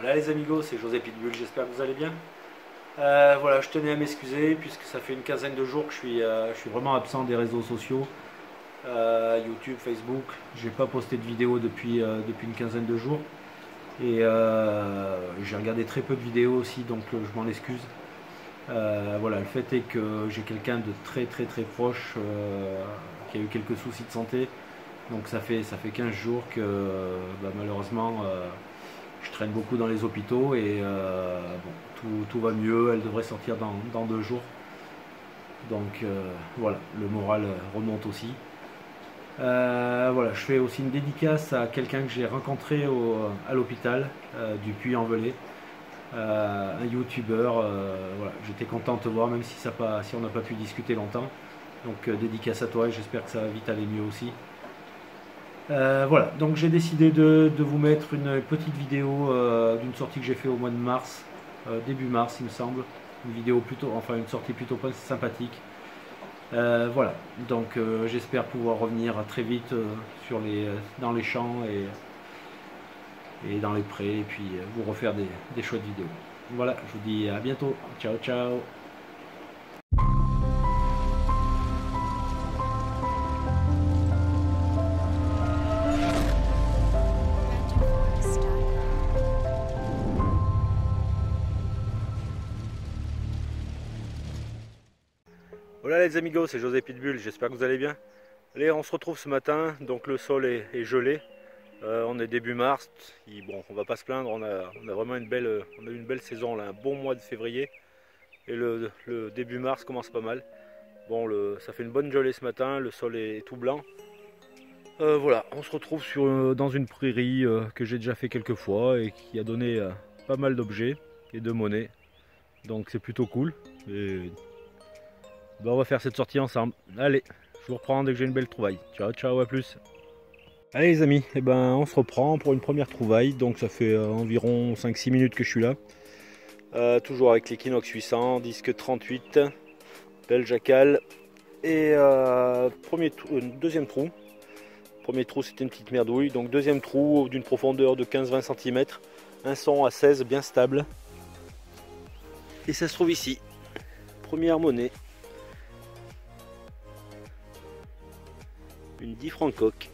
Voilà les amigos, c'est José Pitbull, j'espère que vous allez bien. Voilà, je tenais à m'excuser puisque ça fait une quinzaine de jours que je suis vraiment absent des réseaux sociaux, YouTube, Facebook. J'ai pas posté de vidéo depuis une quinzaine de jours et j'ai regardé très peu de vidéos aussi, donc je m'en excuse. Voilà, le fait est que j'ai quelqu'un de très proche qui a eu quelques soucis de santé, donc ça fait 15 jours que malheureusement je traîne beaucoup dans les hôpitaux et bon, tout va mieux, elle devrait sortir dans 2 jours. Donc voilà, le moral remonte aussi. Voilà, je fais aussi une dédicace à quelqu'un que j'ai rencontré à l'hôpital du Puy-en-Velay, un youtubeur. Voilà, j'étais content de te voir, même si on n'a pas pu discuter longtemps. Donc dédicace à toi et j'espère que ça va vite aller mieux aussi. Voilà, donc j'ai décidé de vous mettre une petite vidéo d'une sortie que j'ai fait au mois de mars, début mars il me semble, une vidéo plutôt, enfin une sortie plutôt sympathique. Voilà, donc j'espère pouvoir revenir très vite dans les champs et dans les prés et puis vous refaire des chouettes vidéos. Voilà, je vous dis à bientôt, ciao ciao. Voilà les amigos, c'est José Pitbull, j'espère que vous allez bien. Allez, on se retrouve ce matin, donc le sol est gelé. On est début mars, bon, on va pas se plaindre, on a vraiment on a eu une belle saison, là, un bon mois de février. Et le début mars commence pas mal. Bon, ça fait une bonne gelée ce matin, le sol est tout blanc. Voilà, on se retrouve dans une prairie que j'ai déjà fait quelques fois et qui a donné pas mal d'objets et de monnaie. Donc c'est plutôt cool. Et on va faire cette sortie ensemble. Allez, je vous reprends dès que j'ai une belle trouvaille. Ciao, ciao, à plus. Allez les amis, on se reprend pour une première trouvaille. Donc ça fait environ 5-6 minutes que je suis là. Toujours avec l'Equinox 800, disque 38, belle jacal. Et deuxième trou. Premier trou c'était une petite merdouille. Donc deuxième trou d'une profondeur de 15-20 cm. Un son à 16 bien stable. Et ça se trouve ici. Première monnaie. Une 10 francs coque.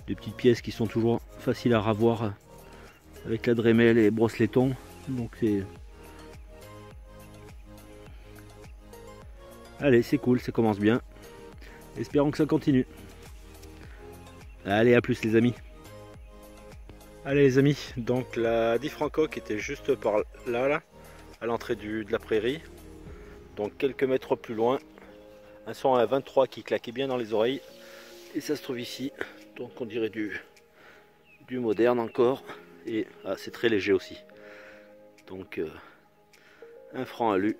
Des petites pièces qui sont toujours faciles à ravoir avec la Dremel et brosse laiton. Donc c'est... Allez, c'est cool, ça commence bien. Espérons que ça continue. Allez, à plus les amis. Allez les amis, donc la 10 francs coque était juste par là, à l'entrée de la prairie. Donc quelques mètres plus loin. Un son à 23 qui claquait bien dans les oreilles. Et ça se trouve ici. Donc on dirait du moderne encore. Et c'est très léger aussi. Donc 1 franc à lu.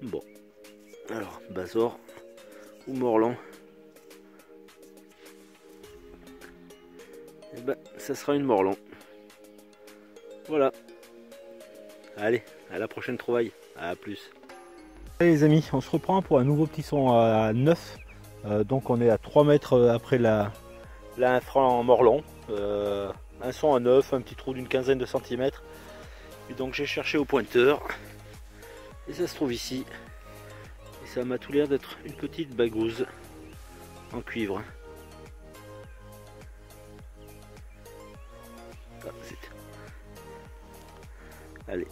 Bon, alors Bazor ou Morlan, et ça sera une Morlan. Voilà. Allez, à la prochaine trouvaille. À plus. Allez les amis, on se reprend pour un nouveau petit son à 9. Donc on est à 3 mètres après la 1 franc Morlan. Un son à 9, un petit trou d'une quinzaine de centimètres. Et donc j'ai cherché au pointeur. Et ça se trouve ici. Et ça m'a tout l'air d'être une petite bagouze en cuivre. Allez.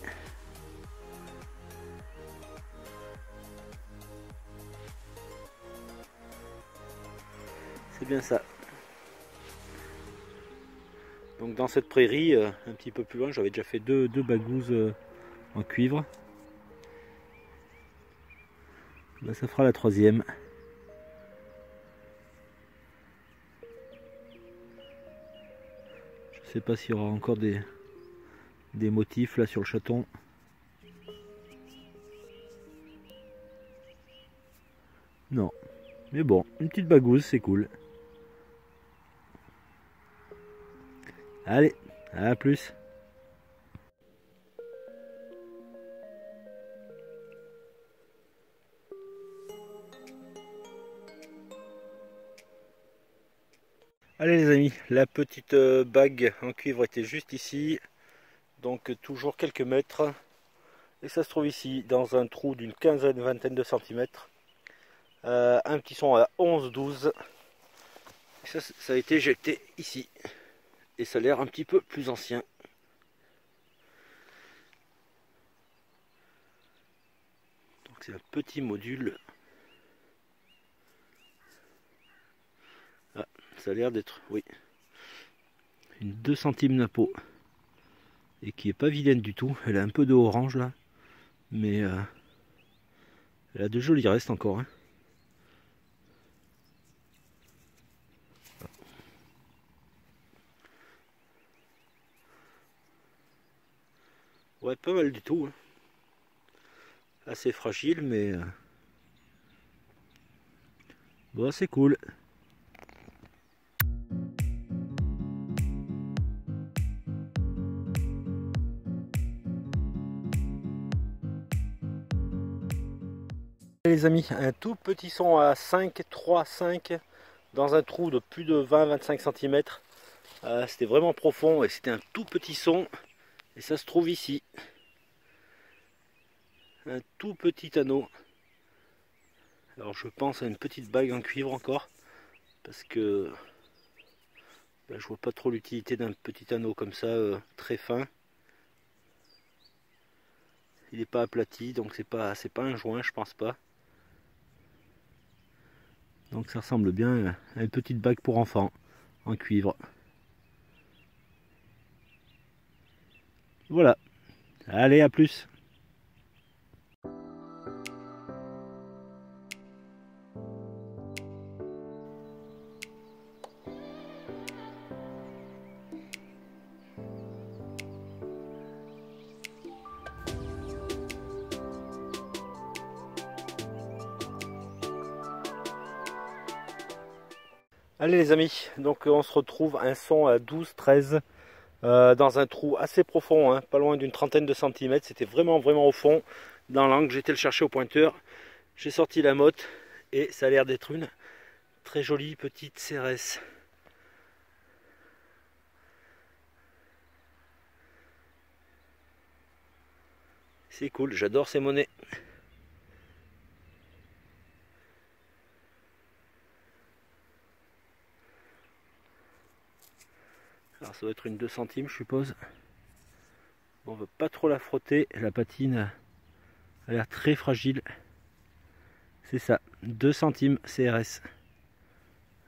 C'est bien ça. Donc dans cette prairie, un petit peu plus loin, j'avais déjà fait deux bagouzes en cuivre. Là, ça fera la troisième. Je sais pas s'il y aura encore des motifs là sur le chaton. Non. Mais bon, une petite bagouze, c'est cool. Allez, à plus. Allez les amis, la petite bague en cuivre était juste ici, donc toujours quelques mètres, et ça se trouve ici dans un trou d'une quinzaine, vingtaine de centimètres, un petit son à 11-12, ça a été éjecté ici, et ça a l'air un petit peu plus ancien. Donc c'est un petit module. Ah, ça a l'air d'être, oui, une 2 centimes napo et qui est pas vilaine du tout. Elle a un peu de orange là, mais elle a de jolis restes encore, hein. Ouais, pas mal du tout, hein. Assez fragile, mais bon, c'est cool. Les amis, un tout petit son à 5, 3, 5 dans un trou de plus de 20-25 cm. C'était vraiment profond et c'était un tout petit son, et ça se trouve ici. Un tout petit anneau. Alors je pense à une petite bague en cuivre encore, parce que ben, je vois pas trop l'utilité d'un petit anneau comme ça, très fin. Il n'est pas aplati, donc c'est pas un joint, je pense pas. Donc ça ressemble bien à une petite bague pour enfants en cuivre. Voilà. Allez, à plus. Allez les amis, donc on se retrouve un son à 12-13 dans un trou assez profond, hein, pas loin d'une trentaine de centimètres. C'était vraiment au fond, dans l'angle. J'étais le chercher au pointeur, j'ai sorti la motte et ça a l'air d'être une très jolie petite CRS. C'est cool, j'adore ces monnaies. Alors ça doit être une 2 centimes je suppose. Bon, on va pas trop la frotter, la patine a l'air très fragile. C'est ça, 2 centimes CRS.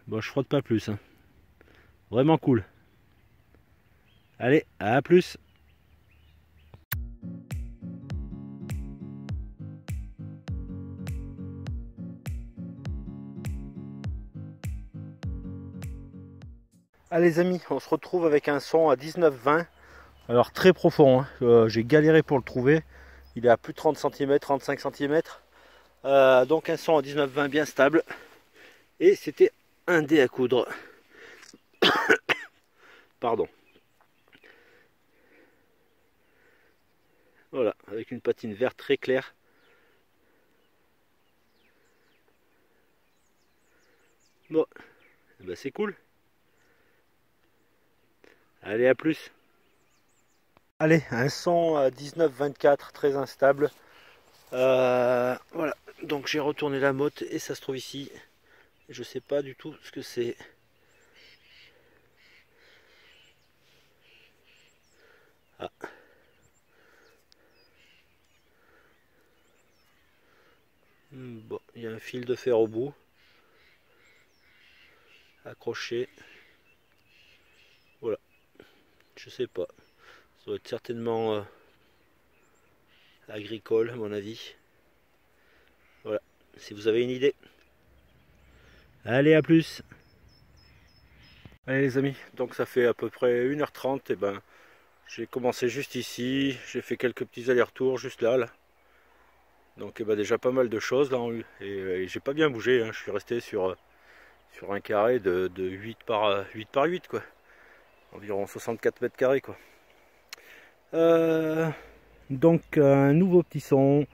Bon, je frotte pas plus, hein. Vraiment cool. Allez, à plus. Allez les amis, on se retrouve avec un son à 19-20. Alors très profond, hein. J'ai galéré pour le trouver. Il est à plus de 30 cm, 35 cm. Donc un son à 19-20 bien stable. Et c'était un dé à coudre. Pardon. Voilà, avec une patine verte très claire. Bon, ben c'est cool. Allez, à plus. Allez, un son à 19-24, très instable. Voilà, donc j'ai retourné la motte et ça se trouve ici. Je sais pas du tout ce que c'est. Ah. Bon, il y a un fil de fer au bout. Accroché. Voilà, je sais pas. Ça doit être certainement agricole à mon avis. Voilà, si vous avez une idée. Allez, à plus. Allez les amis, donc ça fait à peu près 1h30. Et ben, j'ai commencé juste ici. J'ai fait quelques petits allers-retours juste là. Donc eh ben, déjà pas mal de choses là. Et j'ai pas bien bougé, hein. Je suis resté sur un carré de 8 par 8 quoi. Environ 64 mètres carrés quoi. Donc un nouveau petit son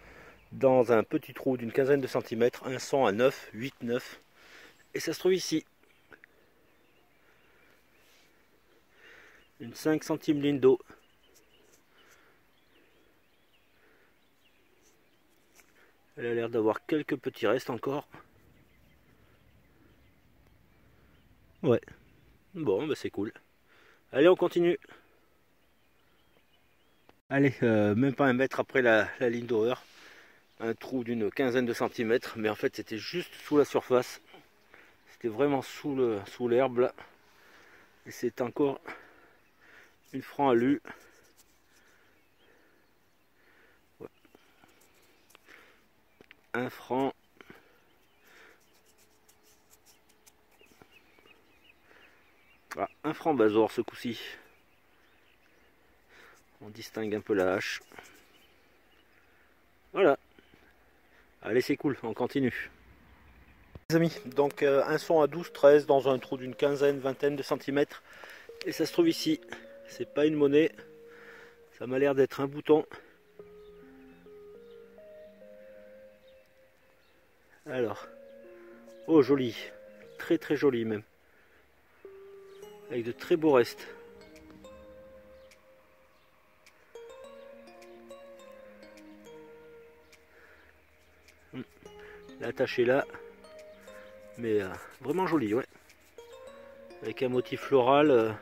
dans un petit trou d'une quinzaine de centimètres, un son à 9, 8, 9, et ça se trouve ici. Une 5 centimes ligne d'eau. Elle a l'air d'avoir quelques petits restes encore. Ouais. Bon, bah c'est cool. Allez, on continue. Allez, même pas un mètre après la ligne d'horreur. Un trou d'une quinzaine de centimètres. Mais en fait, c'était juste sous la surface. C'était vraiment sous l'herbe là. Et c'est encore une franc alu. Ouais. Un franc. Ah, un franc basor ce coup-ci. On distingue un peu la hache. Voilà. Allez, c'est cool, on continue. Les amis, donc un son à 12-13 dans un trou d'une quinzaine, vingtaine de centimètres. Et ça se trouve ici. C'est pas une monnaie. Ça m'a l'air d'être un bouton. Alors. Oh, joli. Très très joli même. Avec de très beaux restes. La tâche est là. Mais vraiment joli, ouais. Avec un motif floral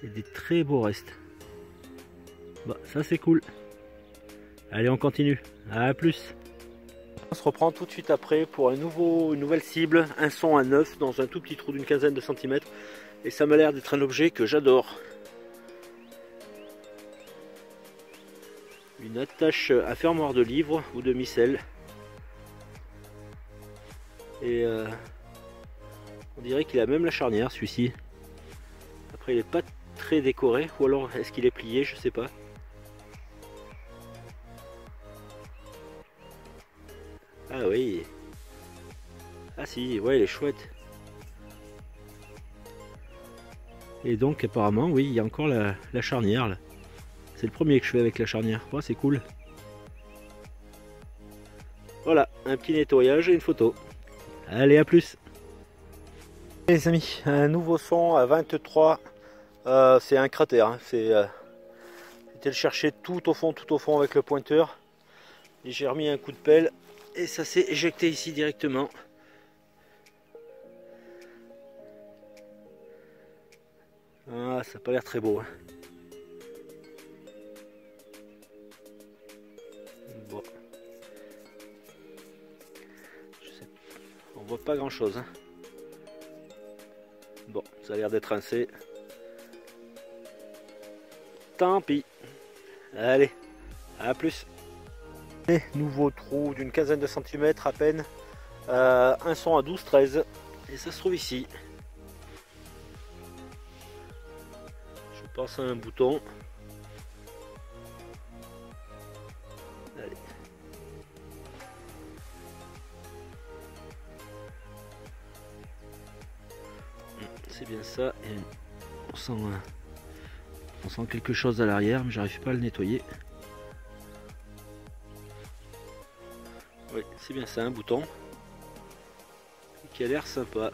et des très beaux restes. Bon, ça c'est cool. Allez, on continue. À plus. On se reprend tout de suite après pour une nouvelle cible. Un son à 9 dans un tout petit trou d'une quinzaine de centimètres. Et ça m'a l'air d'être un objet que j'adore. Une attache à fermoir de livres ou de micelle. Et on dirait qu'il a même la charnière celui-ci. Après il n'est pas très décoré, ou alors est-ce qu'il est plié, je sais pas. Ah oui. Ah si, ouais, il est chouette. Et donc apparemment, oui, il y a encore la charnière là. C'est le premier que je fais avec la charnière. Oh, c'est cool. Voilà, un petit nettoyage et une photo. Allez, à plus. Les amis, un nouveau son à 23. C'est un cratère. Hein. J'étais le chercher tout au fond avec le pointeur. Et j'ai remis un coup de pelle et ça s'est éjecté ici directement. Ah, ça n'a pas l'air très beau. Hein. Bon. On voit pas grand chose. Hein. Bon, ça a l'air d'être rincé. Tant pis. Allez, à plus. Et nouveau trou d'une quinzaine de centimètres à peine. Un son à 12-13. Et ça se trouve ici. Je pense à un bouton. Allez. C'est bien ça. Et on sent quelque chose à l'arrière, mais j'arrive pas à le nettoyer. Oui, c'est bien ça, un bouton qui a l'air sympa.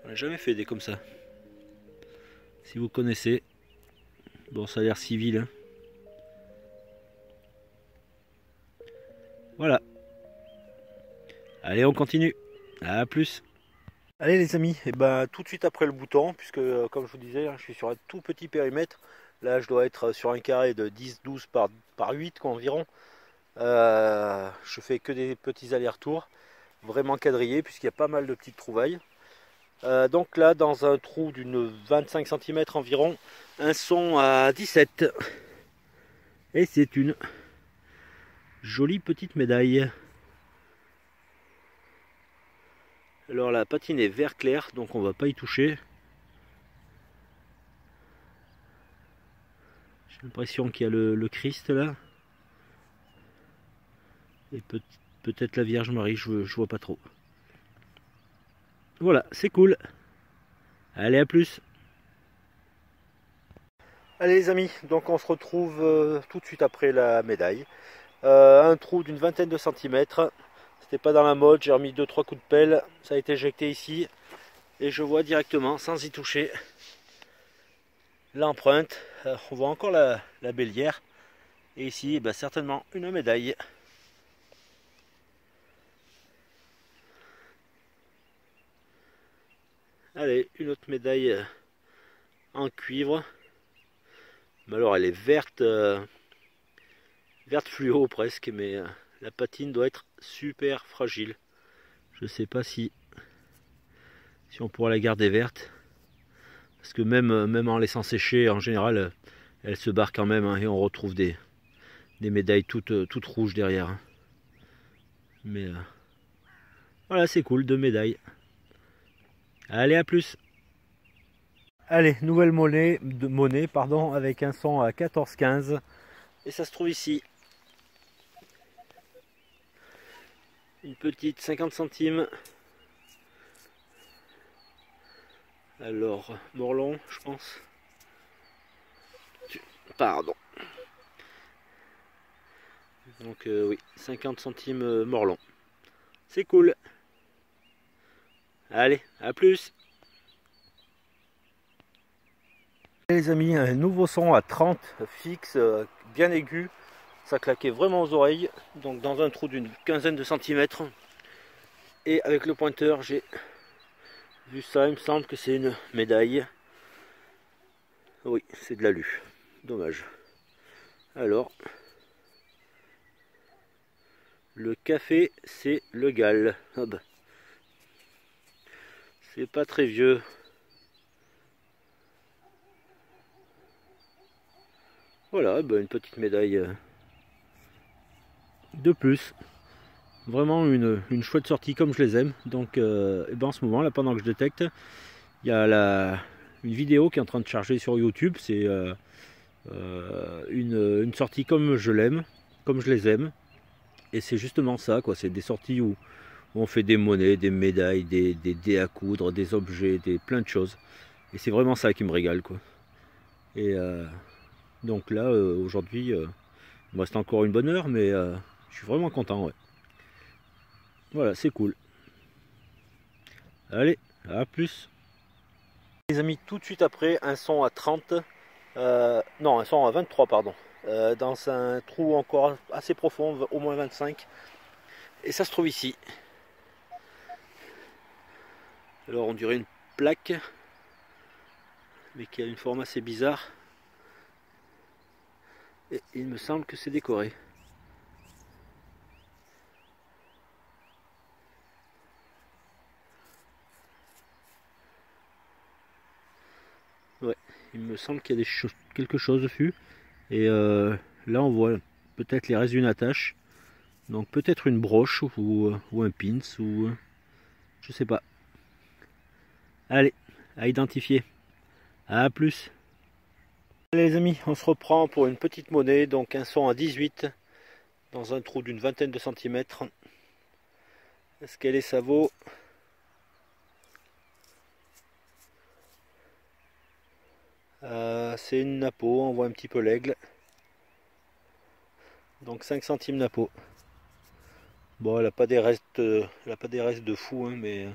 J'en ai jamais fait des comme ça. Si vous connaissez. Bon, ça a l'air civil. Hein. Voilà. Allez, on continue. À plus. Allez les amis, et ben tout de suite après le bouton, puisque comme je vous disais, je suis sur un tout petit périmètre. Là, je dois être sur un carré de 10-12 par 8 quoi, environ. Je fais que des petits allers-retours, vraiment quadrillés, puisqu'il y a pas mal de petites trouvailles. Donc là, dans un trou d'une 25 cm environ, un son à 17. Et c'est une jolie petite médaille. Alors la patine est vert clair, donc on va pas y toucher. J'ai l'impression qu'il y a le Christ là. Et peut-être la Vierge Marie, je vois pas trop. Voilà, c'est cool. Allez, à plus. Allez les amis, donc on se retrouve tout de suite après la médaille. Un trou d'une vingtaine de centimètres. C'était pas dans la mode, j'ai remis 2-3 coups de pelle. Ça a été éjecté ici. et je vois directement, sans y toucher, l'empreinte. On voit encore la bélière. Et ici, bah, certainement une médaille. Allez, une autre médaille en cuivre. Mais alors elle est verte, verte fluo presque, mais la patine doit être super fragile. Je sais pas si on pourra la garder verte. Parce que même en laissant sécher, en général, elle se barre quand même, hein, et on retrouve des médailles toutes rouges derrière. Hein. Mais voilà, c'est cool, 2 médailles. Allez, à plus. Allez, nouvelle monnaie, avec un son à 14,15. Et ça se trouve ici. Une petite 50 centimes. Alors, Morlon, je pense. Pardon. Donc oui, 50 centimes Morlon. C'est cool. Allez, à plus. Les amis, un nouveau son à 30 fixe, bien aigu. Ça claquait vraiment aux oreilles. Donc dans un trou d'une quinzaine de centimètres. Et avec le pointeur, j'ai vu ça. Il me semble que c'est une médaille. Oui, c'est de l'alu. Dommage. Alors, le café, c'est le Gall. Ah bah. C'est pas très vieux. Voilà, bah une petite médaille de plus. Vraiment une chouette sortie comme je les aime. Donc et ben en ce moment, là, pendant que je détecte, il y a une vidéo qui est en train de charger sur YouTube. C'est une sortie comme je l'aime, comme je les aime. Et c'est justement ça, quoi. C'est des sorties où on fait des monnaies, des médailles, des dés à coudre, des objets, plein de choses. Et c'est vraiment ça qui me régale, quoi. Et donc là, aujourd'hui, il me reste encore une bonne heure, mais je suis vraiment content, ouais. Voilà, c'est cool. Allez, à plus. Les amis, tout de suite après, un son à 30, non, un son à 23, pardon, dans un trou encore assez profond, au moins 25. Et ça se trouve ici. Alors on dirait une plaque, mais qui a une forme assez bizarre. Et il me semble que c'est décoré. Ouais, il me semble qu'il y a quelque chose dessus. Et là on voit peut-être les restes d'une attache. Donc peut-être une broche ou un pins ou je sais pas. Allez, à identifier. À plus. Allez les amis, on se reprend pour une petite monnaie, donc un son à 18 dans un trou d'une vingtaine de centimètres. Est-ce qu'elle est, ça vaut? C'est une napo, on voit un petit peu l'aigle. Donc 5 centimes napo. Bon, elle n'a pas des restes, de fou, hein, mais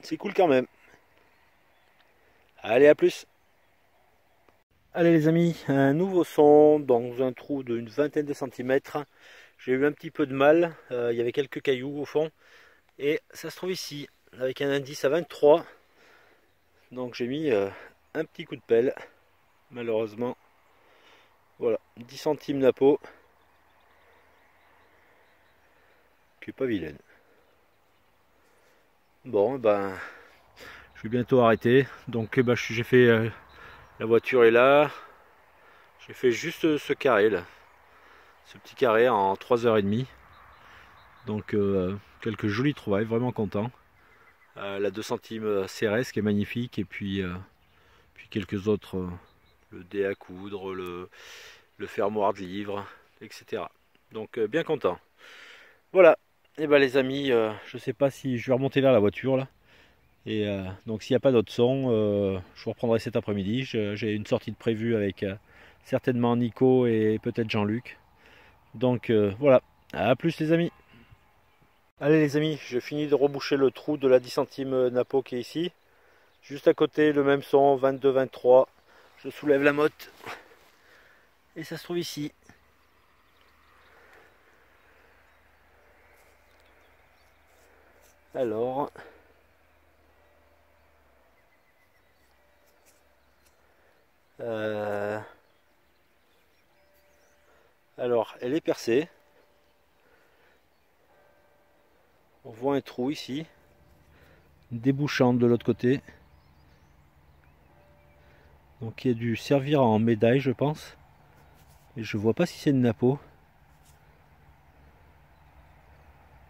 c'est cool quand même. Allez, à plus. Allez les amis, un nouveau son dans un trou d'une vingtaine de centimètres. J'ai eu un petit peu de mal, il y avait quelques cailloux au fond. Et ça se trouve ici, avec un indice à 23. Donc j'ai mis un petit coup de pelle, malheureusement. Voilà, 10 centimes napo. Qui est pas vilaine. Bon, ben, je vais bientôt arrêter. Donc ben, j'ai fait, la voiture est là. J'ai fait juste ce carré là. Ce petit carré en 3h30. Donc quelques jolies trouvailles, vraiment content. La 2 centimes CRS qui est magnifique. Et puis quelques autres, le dé à coudre, le fermoir de livre, etc. Donc bien content. Voilà. Et ben les amis, je sais pas si je vais remonter vers la voiture là. Et donc s'il n'y a pas d'autre son, je vous reprendrai cet après-midi. J'ai une sortie de prévue avec certainement Nico et peut-être Jean-Luc. Donc voilà, à plus les amis. Allez les amis, je finis de reboucher le trou de la 10 centimes Napo qui est ici. Juste à côté, le même son, 22-23. Je soulève la motte. Et ça se trouve ici. Alors... alors, elle est percée. On voit un trou ici. Débouchant de l'autre côté. Donc il a dû servir en médaille, je pense. Et je vois pas si c'est une napo.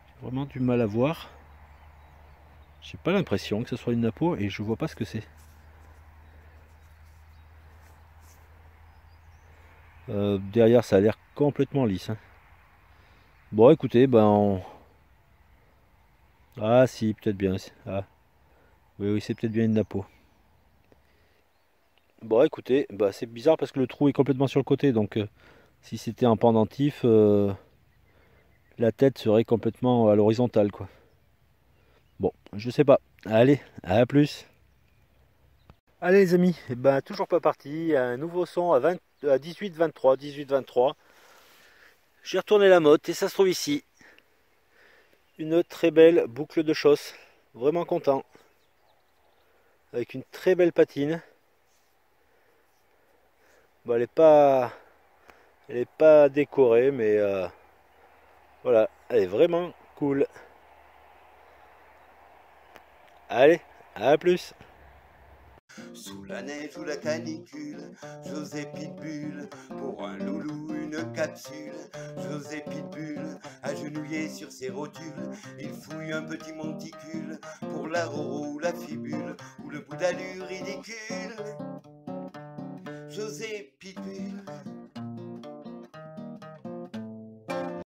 J'ai vraiment du mal à voir. J'ai pas l'impression que ce soit une napo et je vois pas ce que c'est. Derrière ça a l'air complètement lisse. Hein. Bon écoutez, ah si, peut-être bien. Ah, oui, c'est peut-être bien une napo. Bon écoutez, c'est bizarre parce que le trou est complètement sur le côté. Donc si c'était un pendentif, la tête serait complètement à l'horizontale quoi. Bon, je sais pas. Allez, à plus. Allez les amis, toujours pas parti. Un nouveau son à 18-23. J'ai retourné la motte et ça se trouve ici. Une très belle boucle de chausse. Vraiment content. Avec une très belle patine. Bon, elle est pas décorée, mais voilà, elle est vraiment cool. Allez, à plus. Sous la neige ou la canicule, José Pitbull, pour un loulou une capsule. José Pitbull, agenouillé sur ses rotules, il fouille un petit monticule, pour la roro ou la fibule, ou le bout d'allure ridicule. José Pitbull.